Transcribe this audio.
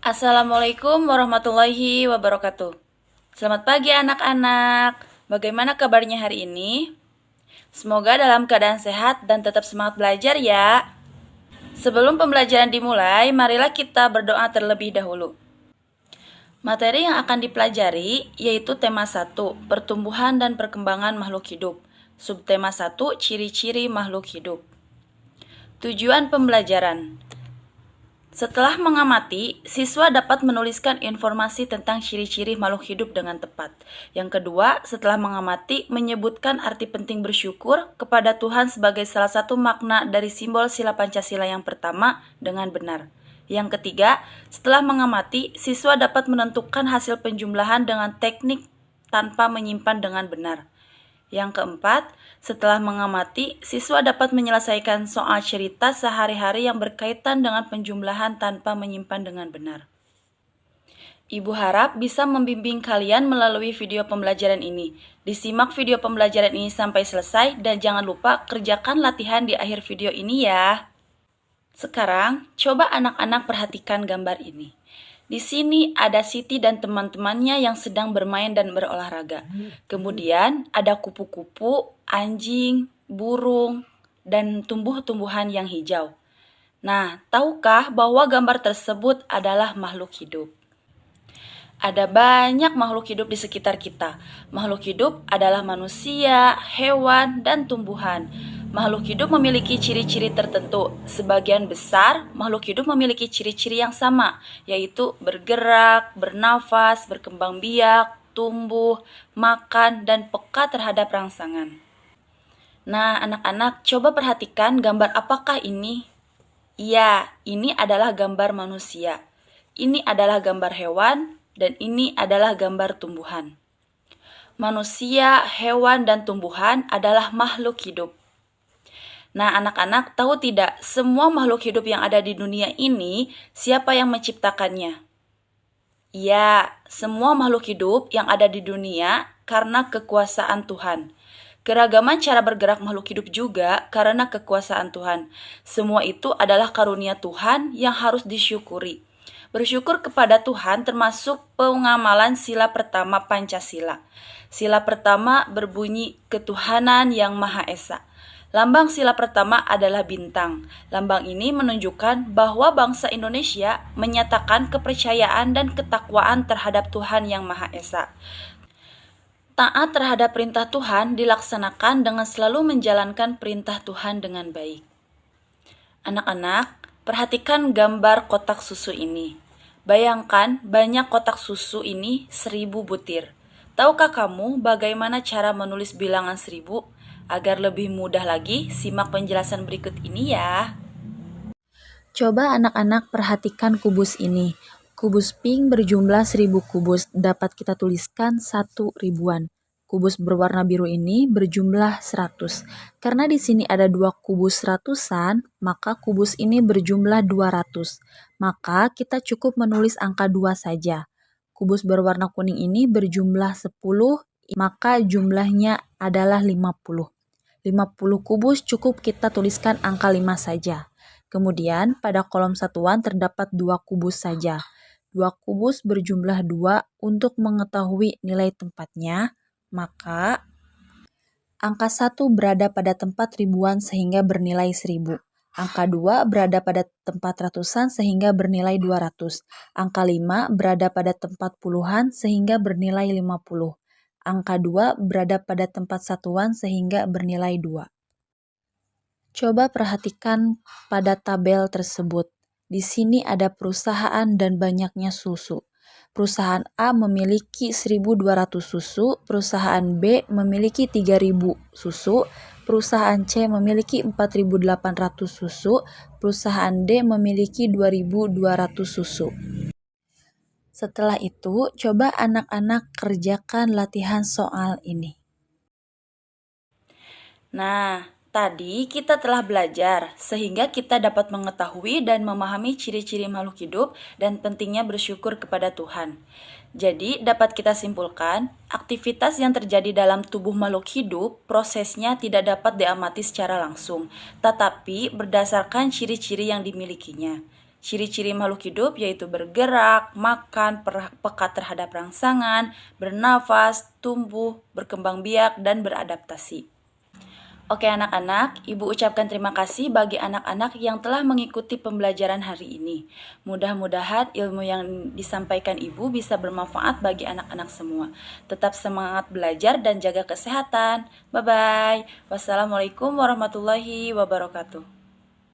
Assalamualaikum warahmatullahi wabarakatuh. Selamat pagi anak-anak. Bagaimana kabarnya hari ini? Semoga dalam keadaan sehat dan tetap semangat belajar ya. Sebelum pembelajaran dimulai, marilah kita berdoa terlebih dahulu. Materi yang akan dipelajari yaitu tema 1, pertumbuhan dan perkembangan makhluk hidup. Subtema 1, ciri-ciri makhluk hidup. Tujuan pembelajaran. Setelah mengamati, siswa dapat menuliskan informasi tentang ciri-ciri makhluk hidup dengan tepat. Yang kedua, setelah mengamati, menyebutkan arti penting bersyukur kepada Tuhan sebagai salah satu makna dari simbol sila Pancasila yang pertama dengan benar. Yang ketiga, setelah mengamati, siswa dapat menentukan hasil penjumlahan dengan teknik tanpa menyimpan dengan benar. Yang keempat, setelah mengamati, siswa dapat menyelesaikan soal cerita sehari-hari yang berkaitan dengan penjumlahan tanpa menyimpan dengan benar. Ibu harap bisa membimbing kalian melalui video pembelajaran ini. Disimak video pembelajaran ini sampai selesai dan jangan lupa kerjakan latihan di akhir video ini ya. Sekarang, coba anak-anak perhatikan gambar ini. Di sini ada Siti dan teman-temannya yang sedang bermain dan berolahraga. Kemudian ada kupu-kupu, anjing, burung, dan tumbuh-tumbuhan yang hijau. Nah, tahukah bahwa gambar tersebut adalah makhluk hidup? Ada banyak makhluk hidup di sekitar kita. Makhluk hidup adalah manusia, hewan, dan tumbuhan. Makhluk hidup memiliki ciri-ciri tertentu. Sebagian besar makhluk hidup memiliki ciri-ciri yang sama, yaitu bergerak, bernafas, berkembang biak, tumbuh, makan, dan peka terhadap rangsangan. Nah, anak-anak, coba perhatikan gambar apakah ini? Iya, ini adalah gambar manusia. Ini adalah gambar hewan, dan ini adalah gambar tumbuhan. Manusia, hewan, dan tumbuhan adalah makhluk hidup. Nah, anak-anak tahu tidak, semua makhluk hidup yang ada di dunia ini, siapa yang menciptakannya? Ya, semua makhluk hidup yang ada di dunia karena kekuasaan Tuhan. Keragaman cara bergerak makhluk hidup juga karena kekuasaan Tuhan. Semua itu adalah karunia Tuhan yang harus disyukuri. Bersyukur kepada Tuhan termasuk pengamalan sila pertama Pancasila. Sila pertama berbunyi ketuhanan yang Maha Esa. Lambang sila pertama adalah bintang. Lambang ini menunjukkan bahwa bangsa Indonesia menyatakan kepercayaan dan ketakwaan terhadap Tuhan yang Maha Esa. Taat terhadap perintah Tuhan dilaksanakan dengan selalu menjalankan perintah Tuhan dengan baik. Anak-anak, perhatikan gambar kotak susu ini. Bayangkan banyak kotak susu ini 1000 butir. Tahukah kamu bagaimana cara menulis bilangan 1000? Agar lebih mudah lagi, simak penjelasan berikut ini ya. Coba anak-anak perhatikan kubus ini. Kubus pink berjumlah 1000 kubus, dapat kita tuliskan 1 ribuan. Kubus berwarna biru ini berjumlah 100. Karena di sini ada 2 kubus ratusan, maka kubus ini berjumlah 200. Maka kita cukup menulis angka 2 saja. Kubus berwarna kuning ini berjumlah 10, maka jumlahnya adalah 50. 50 kubus cukup kita tuliskan angka 5 saja. Kemudian pada kolom satuan terdapat 2 kubus saja. 2 kubus berjumlah 2 untuk mengetahui nilai tempatnya, maka angka 1 berada pada tempat ribuan sehingga bernilai 1000. Angka 2 berada pada tempat ratusan sehingga bernilai 200. Angka 5 berada pada tempat puluhan sehingga bernilai 50. Angka 2 berada pada tempat satuan sehingga bernilai 2. Coba perhatikan pada tabel tersebut. Di sini ada perusahaan dan banyaknya susu. Perusahaan A memiliki 1200 susu, perusahaan B memiliki 3000 susu, perusahaan C memiliki 4800 susu, perusahaan D memiliki 2200 susu. Setelah itu, coba anak-anak kerjakan latihan soal ini. Nah, tadi kita telah belajar sehingga kita dapat mengetahui dan memahami ciri-ciri makhluk hidup dan pentingnya bersyukur kepada Tuhan. Jadi, dapat kita simpulkan, aktivitas yang terjadi dalam tubuh makhluk hidup prosesnya tidak dapat diamati secara langsung, tetapi berdasarkan ciri-ciri yang dimilikinya. Ciri-ciri makhluk hidup yaitu bergerak, makan, peka terhadap rangsangan, bernafas, tumbuh, berkembang biak, dan beradaptasi. Oke anak-anak, Ibu ucapkan terima kasih bagi anak-anak yang telah mengikuti pembelajaran hari ini. Mudah-mudahan ilmu yang disampaikan Ibu bisa bermanfaat bagi anak-anak semua. Tetap semangat belajar dan jaga kesehatan. Bye-bye. Wassalamualaikum warahmatullahi wabarakatuh.